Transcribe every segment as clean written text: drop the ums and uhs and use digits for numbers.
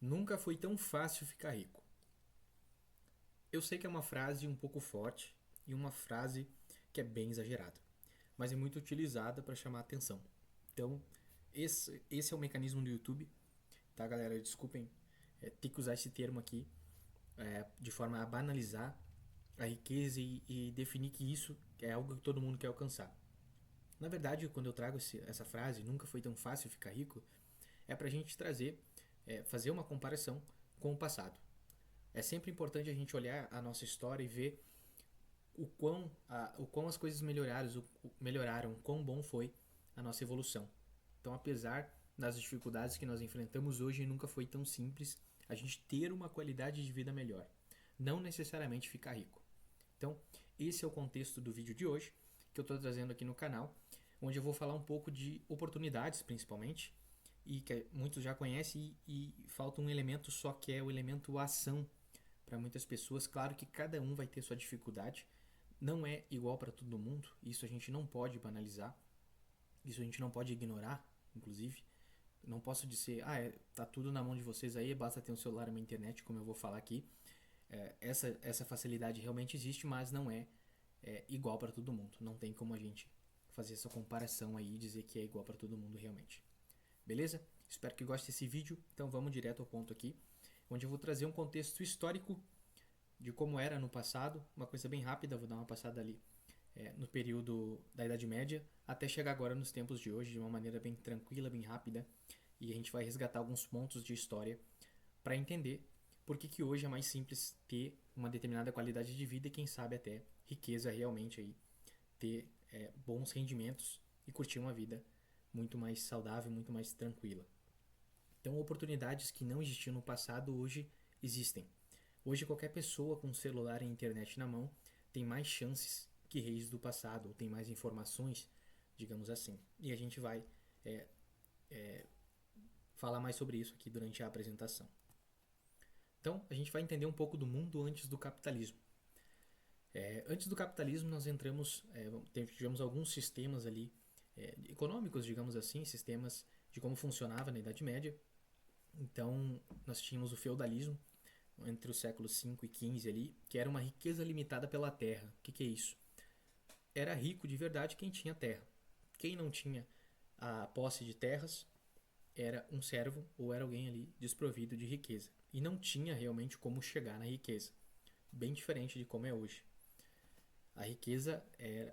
Nunca foi tão fácil ficar rico. Eu sei que é uma frase um pouco forte e uma frase que é bem exagerada, mas é muito utilizada para chamar a atenção. Então, esse é o mecanismo do YouTube, tá, galera? Desculpem ter que usar esse termo aqui de forma a banalizar a riqueza e definir que isso é algo que todo mundo quer alcançar. Na verdade, quando eu trago essa frase, nunca foi tão fácil ficar rico, é para a gente trazer, fazer uma comparação com o passado. É sempre importante a gente olhar a nossa história e ver o quão as coisas melhoraram, o quão bom foi a nossa evolução. Então, apesar das dificuldades que nós enfrentamos hoje, nunca foi tão simples a gente ter uma qualidade de vida melhor. Não necessariamente ficar rico. Então, esse é o contexto do vídeo de hoje, que eu estou trazendo aqui no canal, onde eu vou falar um pouco de oportunidades, principalmente, e que muitos já conhecem, e falta um elemento só, que é o elemento ação para muitas pessoas. Claro que cada um vai ter sua dificuldade, não é igual para todo mundo, isso a gente não pode banalizar, isso a gente não pode ignorar, inclusive. Não posso dizer, tá tudo na mão de vocês aí, basta ter um celular e uma internet, como eu vou falar aqui. Essa facilidade realmente existe, mas não é igual para todo mundo. Não tem como a gente fazer essa comparação aí e dizer que é igual para todo mundo realmente. Beleza? Espero que goste desse vídeo, então vamos direto ao ponto aqui, onde eu vou trazer um contexto histórico de como era no passado, uma coisa bem rápida, vou dar uma passada ali no período da Idade Média, até chegar agora nos tempos de hoje, de uma maneira bem tranquila, bem rápida, e a gente vai resgatar alguns pontos de história para entender por que hoje é mais simples ter uma determinada qualidade de vida e quem sabe até riqueza realmente aí, ter bons rendimentos e curtir uma vida muito mais saudável, muito mais tranquila. Então, oportunidades que não existiam no passado hoje existem. Hoje, qualquer pessoa com celular e internet na mão tem mais chances que reis do passado, ou tem mais informações, digamos assim. E a gente vai falar mais sobre isso aqui durante a apresentação. Então, a gente vai entender um pouco do mundo antes do capitalismo. Antes do capitalismo, nós entramos, tivemos alguns sistemas ali econômicos, digamos assim, sistemas de como funcionava na Idade Média. Então, nós tínhamos o feudalismo entre os séculos 5 e 15 ali, que era uma riqueza limitada pela terra. O que é isso? Era rico de verdade quem tinha terra. Quem não tinha a posse de terras era um servo ou era alguém ali desprovido de riqueza. E não tinha realmente como chegar na riqueza. Bem diferente de como é hoje. A riqueza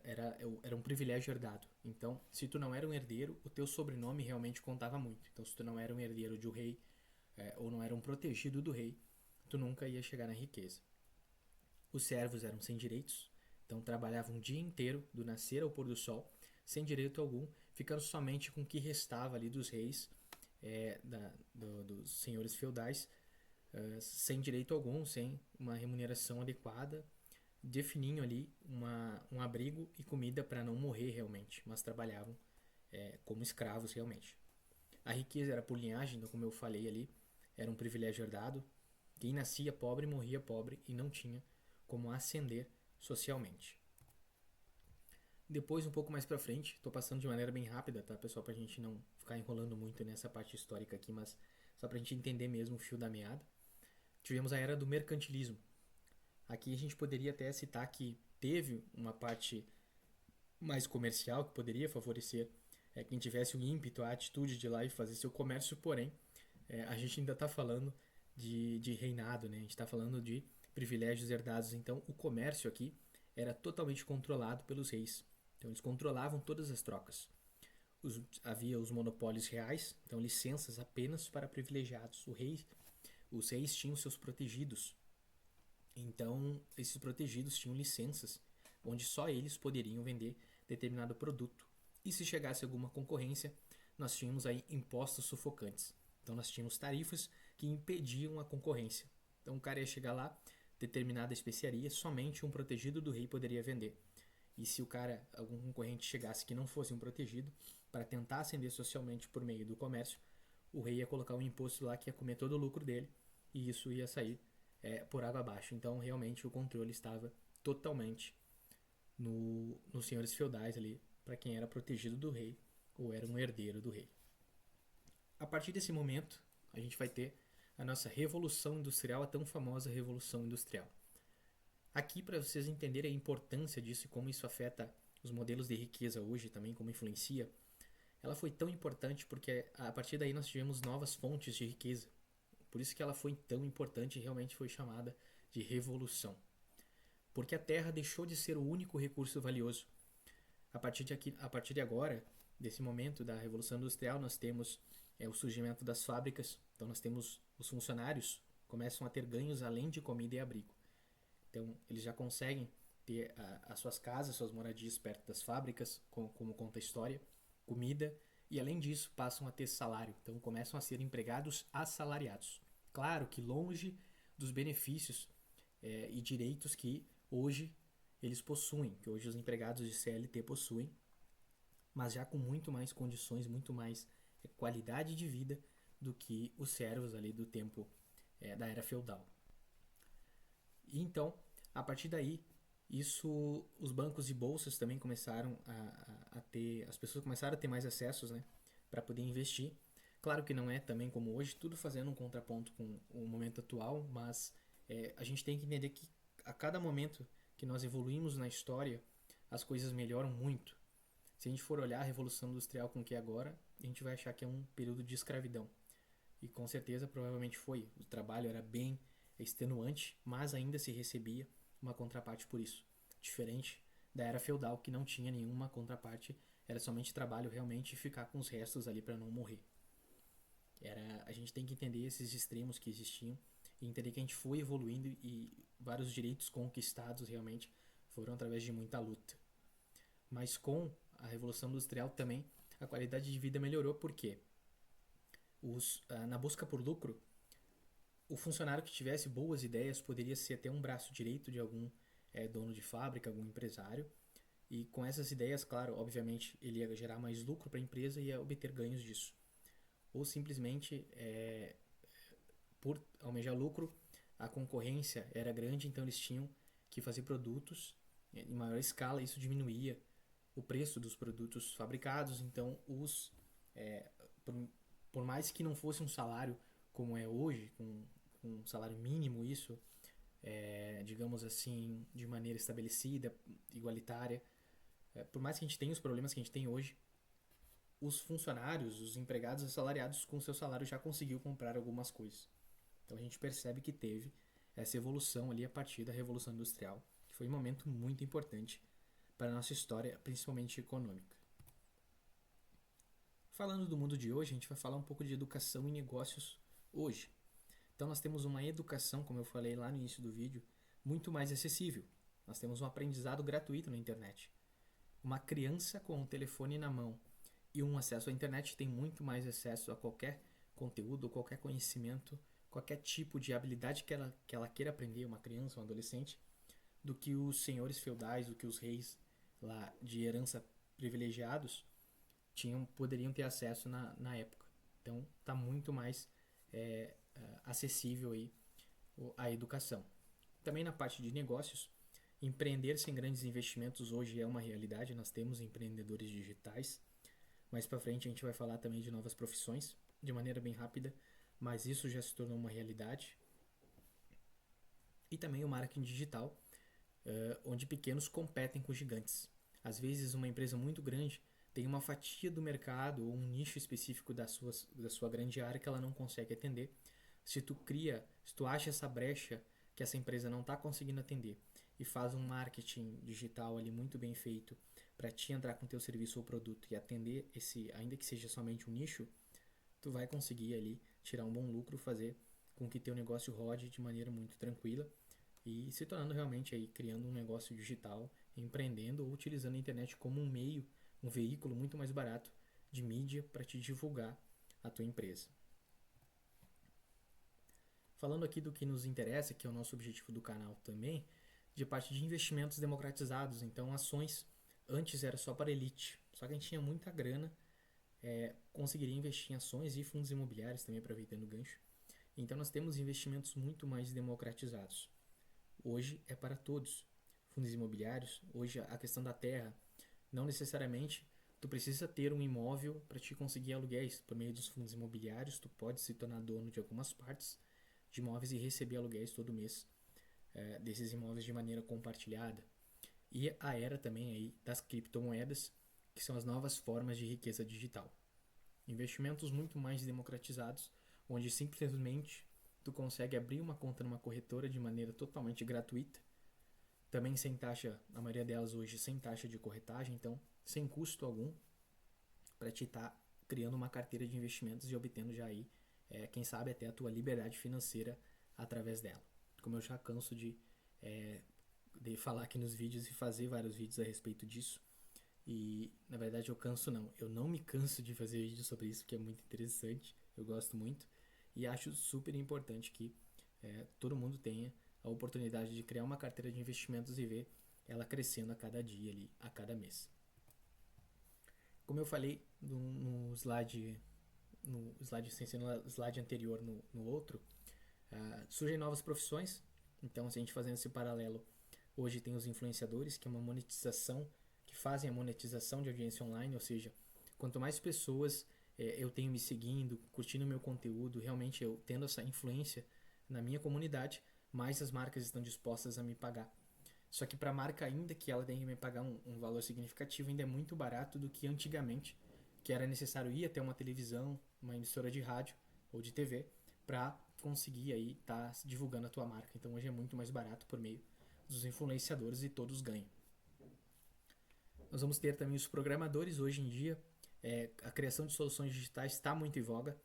era um privilégio herdado. Então, se tu não era um herdeiro, o teu sobrenome realmente contava muito. Então, se tu não era um herdeiro de um rei, ou não era um protegido do rei, tu nunca ia chegar na riqueza. Os servos eram sem direitos, então trabalhavam o dia inteiro, do nascer ao pôr do sol, sem direito algum, ficando somente com o que restava ali dos reis, dos senhores feudais, sem direito algum, sem uma remuneração adequada, definiam ali um abrigo e comida para não morrer realmente, mas trabalhavam como escravos realmente. A riqueza era por linhagem, então, como eu falei ali, era um privilégio herdado. Quem nascia pobre morria pobre e não tinha como ascender socialmente. Depois, um pouco mais pra frente, estou passando de maneira bem rápida, tá, pessoal, pra gente não ficar enrolando muito nessa parte histórica aqui, mas só pra gente entender mesmo o fio da meada. Tivemos a era do mercantilismo. Aqui a gente poderia até citar que teve uma parte mais comercial que poderia favorecer quem tivesse o ímpeto, a atitude de ir lá e fazer seu comércio, porém, a gente ainda está falando de reinado, né? A gente está falando de privilégios herdados. Então, o comércio aqui era totalmente controlado pelos reis. Então, eles controlavam todas as trocas. Havia os monopólios reais, então licenças apenas para privilegiados. Os reis tinham seus protegidos. Então, esses protegidos tinham licenças onde só eles poderiam vender determinado produto. E se chegasse alguma concorrência, nós tínhamos aí impostos sufocantes. Então nós tínhamos tarifas que impediam a concorrência. Então o cara ia chegar lá, determinada especiaria, somente um protegido do rei poderia vender. E se algum concorrente chegasse que não fosse um protegido, para tentar ascender socialmente por meio do comércio, o rei ia colocar um imposto lá que ia comer todo o lucro dele, e isso ia sair por água abaixo. Então realmente o controle estava totalmente nos senhores feudais ali, para quem era protegido do rei ou era um herdeiro do rei. A partir desse momento, a gente vai ter a nossa Revolução Industrial, a tão famosa Revolução Industrial. Aqui, para vocês entenderem a importância disso e como isso afeta os modelos de riqueza hoje também, como influencia, ela foi tão importante porque a partir daí nós tivemos novas fontes de riqueza. Por isso que ela foi tão importante e realmente foi chamada de revolução. Porque a terra deixou de ser o único recurso valioso. A partir de agora, desse momento da Revolução Industrial, nós temos o surgimento das fábricas. Então nós temos os funcionários começam a ter ganhos além de comida e abrigo. Então eles já conseguem ter as suas casas, suas moradias perto das fábricas, como conta a história, comida, e além disso passam a ter salário. Então começam a ser empregados assalariados. Claro que longe dos benefícios e direitos que hoje eles possuem, que hoje os empregados de CLT possuem, mas já com muito mais condições, muito mais qualidade de vida do que os servos ali do tempo da era feudal. E então, a partir daí, os bancos e bolsas também começaram a ter, as pessoas começaram a ter mais acessos, né, para poder investir. Claro que não é também como hoje, tudo fazendo um contraponto com o momento atual, mas a gente tem que entender que a cada momento que nós evoluímos na história, as coisas melhoram muito. Se a gente for olhar a Revolução Industrial com o que é agora, a gente vai achar que é um período de escravidão. E com certeza, provavelmente foi. O trabalho era bem extenuante, mas ainda se recebia uma contraparte por isso. Diferente da era feudal, que não tinha nenhuma contraparte, era somente trabalho realmente e ficar com os restos ali para não morrer. A gente tem que entender esses extremos que existiam e entender que a gente foi evoluindo e vários direitos conquistados realmente foram através de muita luta. Mas com a Revolução Industrial também a qualidade de vida melhorou, porque na busca por lucro, o funcionário que tivesse boas ideias poderia ser até um braço direito de algum dono de fábrica, algum empresário, e com essas ideias, claro, obviamente ele ia gerar mais lucro para a empresa e ia obter ganhos disso. Ou simplesmente, por almejar lucro, a concorrência era grande, então eles tinham que fazer produtos em maior escala, isso diminuía o preço dos produtos fabricados, então por mais que não fosse um salário como é hoje, com um salário mínimo, isso, digamos assim, de maneira estabelecida, igualitária, por mais que a gente tenha os problemas que a gente tem hoje, os funcionários, os empregados assalariados com seu salário já conseguiu comprar algumas coisas. Então a gente percebe que teve essa evolução ali a partir da Revolução Industrial, que foi um momento muito importante para a nossa história, principalmente econômica. Falando do mundo de hoje, a gente vai falar um pouco de educação e negócios hoje. Então nós temos uma educação, como eu falei lá no início do vídeo, muito mais acessível. Nós temos um aprendizado gratuito na internet. Uma criança com um telefone na mão e um acesso à internet tem muito mais acesso a qualquer conteúdo, qualquer conhecimento, qualquer tipo de habilidade que ela queira aprender, uma criança, um adolescente, do que os senhores feudais, do que os reis lá de herança privilegiados poderiam ter acesso na época. Então está muito mais acessível aí a educação. Também na parte de negócios, empreender sem grandes investimentos hoje é uma realidade. Nós temos empreendedores digitais. Mais para frente a gente vai falar também de novas profissões, de maneira bem rápida, mas isso já se tornou uma realidade. E também o marketing digital, onde pequenos competem com gigantes. Às vezes uma empresa muito grande tem uma fatia do mercado ou um nicho específico da sua grande área que ela não consegue atender. Se tu acha essa brecha que essa empresa não está conseguindo atender e faz um marketing digital ali muito bem feito para te entrar com teu serviço ou produto e atender ainda que seja somente um nicho, tu vai conseguir ali tirar um bom lucro, fazer com que teu negócio rode de maneira muito tranquila e se tornando realmente aí criando um negócio digital, empreendendo ou utilizando a internet como um veículo muito mais barato de mídia para te divulgar a tua empresa. Falando aqui do que nos interessa, que é o nosso objetivo do canal também, de parte de investimentos democratizados. Então, ações antes era só para elite, só que a gente tinha muita grana, conseguiria investir em ações e fundos imobiliários também, aproveitando o gancho. Então, nós temos investimentos muito mais democratizados. Hoje é para todos. Fundos imobiliários, hoje a questão da terra, não necessariamente tu precisa ter um imóvel para te conseguir aluguéis. Por meio dos fundos imobiliários, tu pode se tornar dono de algumas partes de imóveis e receber aluguéis todo mês desses imóveis de maneira compartilhada. E a era também aí das criptomoedas, que são as novas formas de riqueza digital. Investimentos muito mais democratizados, onde simplesmente tu consegue abrir uma conta numa corretora de maneira totalmente gratuita, também sem taxa, a maioria delas hoje sem taxa de corretagem, então sem custo algum, para te estar criando uma carteira de investimentos e obtendo já aí, quem sabe até a tua liberdade financeira através dela. Como eu já canso de falar aqui nos vídeos e fazer vários vídeos a respeito disso, e na verdade eu não me canso de fazer vídeos sobre isso, porque é muito interessante, eu gosto muito, e acho super importante que todo mundo tenha a oportunidade de criar uma carteira de investimentos e ver ela crescendo a cada dia ali, a cada mês. Como eu falei no slide sem ser no slide anterior, no outro, surgem novas profissões. Então, se a gente fazendo esse paralelo, hoje tem os influenciadores, que é uma monetização, que fazem a monetização de audiência online, ou seja, quanto mais pessoas eu tenho me seguindo, curtindo o meu conteúdo, realmente eu tendo essa influência na minha comunidade, mais as marcas estão dispostas a me pagar. Só que para a marca, ainda que ela tenha que me pagar um valor significativo, ainda é muito barato do que antigamente, que era necessário ir até uma televisão, uma emissora de rádio ou de TV, para conseguir aí estar divulgando a tua marca. Então hoje é muito mais barato por meio dos influenciadores e todos ganham. Nós vamos ter também os programadores hoje em dia. A criação de soluções digitais está muito em voga.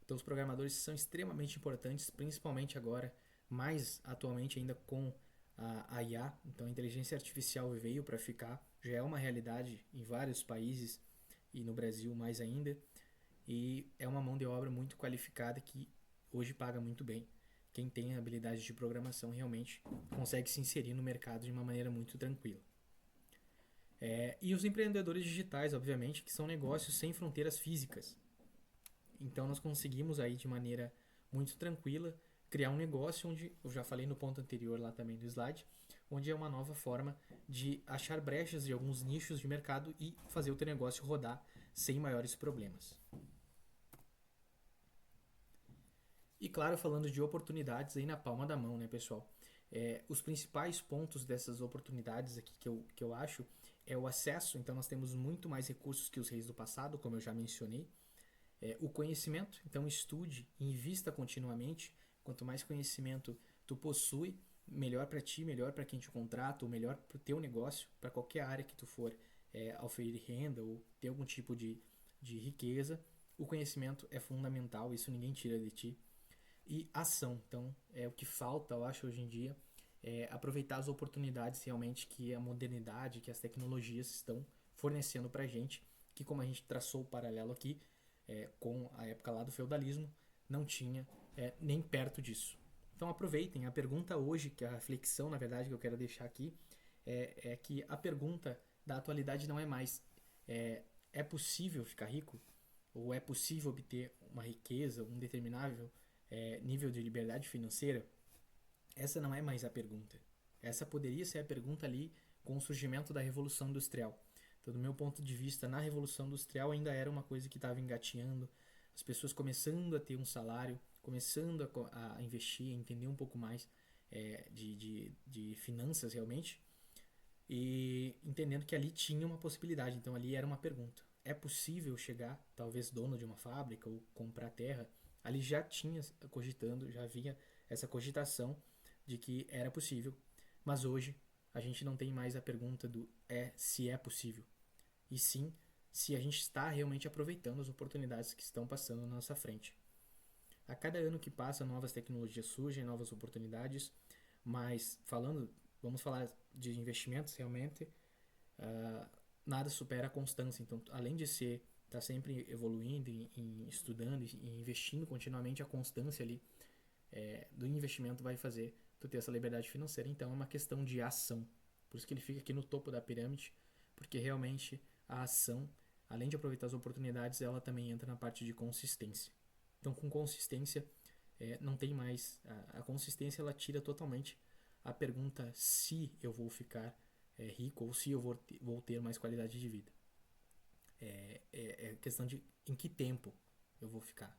Então os programadores são extremamente importantes, principalmente agora, mais atualmente ainda com a IA. Então a inteligência artificial veio para ficar, já é uma realidade em vários países e no Brasil mais ainda. E é uma mão de obra muito qualificada que hoje paga muito bem. Quem tem habilidade de programação realmente consegue se inserir no mercado de uma maneira muito tranquila. E os empreendedores digitais, obviamente, que são negócios sem fronteiras físicas. Então nós conseguimos aí de maneira muito tranquila criar um negócio onde, eu já falei no ponto anterior lá também do slide, onde é uma nova forma de achar brechas de alguns nichos de mercado e fazer o teu negócio rodar sem maiores problemas. E claro, falando de oportunidades aí na palma da mão, né, pessoal? Os principais pontos dessas oportunidades aqui que eu acho é o acesso. Então nós temos muito mais recursos que os reis do passado, como eu já mencionei. O conhecimento, então estude e invista continuamente. Quanto mais conhecimento tu possui, melhor para ti, melhor para quem te contrata, ou melhor para o teu negócio, para qualquer área que tu for oferir renda ou ter algum tipo de riqueza. O conhecimento é fundamental, isso ninguém tira de ti. E ação, então é o que falta, eu acho, hoje em dia, aproveitar as oportunidades realmente que a modernidade, que as tecnologias estão fornecendo para a gente, que como a gente traçou o paralelo aqui, com a época lá do feudalismo, não tinha nem perto disso. Então aproveitem. A pergunta hoje, que é a reflexão, na verdade, que eu quero deixar aqui, é que a pergunta da atualidade não é mais é possível ficar rico? Ou é possível obter uma riqueza, um determinável nível de liberdade financeira? Essa não é mais a pergunta. Essa poderia ser a pergunta ali com o surgimento da Revolução Industrial. Então, do meu ponto de vista, na Revolução Industrial ainda era uma coisa que estava engatinhando, as pessoas começando a ter um salário, começando a investir, a entender um pouco mais de finanças realmente, e entendendo que ali tinha uma possibilidade. Então ali era uma pergunta: é possível chegar, talvez dono de uma fábrica ou comprar terra? Ali já tinha cogitando, já havia essa cogitação de que era possível, mas hoje a gente não tem mais a pergunta do se é possível, e sim se a gente está realmente aproveitando as oportunidades que estão passando na nossa frente. A cada ano que passa, novas tecnologias surgem, novas oportunidades, mas vamos falar de investimentos realmente, nada supera a constância. Então, além de estar sempre evoluindo, estudando e investindo continuamente, a constância ali do investimento vai fazer tu ter essa liberdade financeira. Então é uma questão de ação. Por isso que ele fica aqui no topo da pirâmide, porque realmente a ação, além de aproveitar as oportunidades, ela também entra na parte de consistência. Então com consistência não tem mais, a consistência ela tira totalmente a pergunta se eu vou ficar rico ou se eu vou ter mais qualidade de vida. É questão de em que tempo eu vou ficar,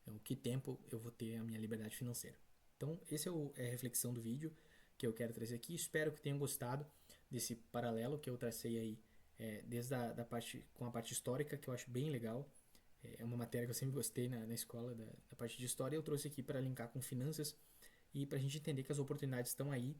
em que tempo eu vou ter a minha liberdade financeira. Então, esse é a reflexão do vídeo que eu quero trazer aqui. Espero que tenham gostado desse paralelo que eu tracei aí, desde da parte, com a parte histórica, que eu acho bem legal. É uma matéria que eu sempre gostei na escola, da parte de história. Eu trouxe aqui para linkar com finanças e para a gente entender que as oportunidades estão aí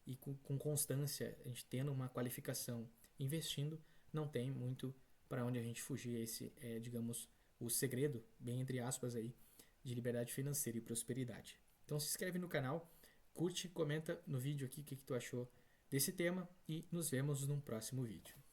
e com constância, a gente tendo uma qualificação, investindo, não tem muito para onde a gente fugir. Esse é, digamos, o segredo, bem entre aspas aí, de liberdade financeira e prosperidade. Então se inscreve no canal, curte, comenta no vídeo aqui o que tu achou desse tema e nos vemos num próximo vídeo.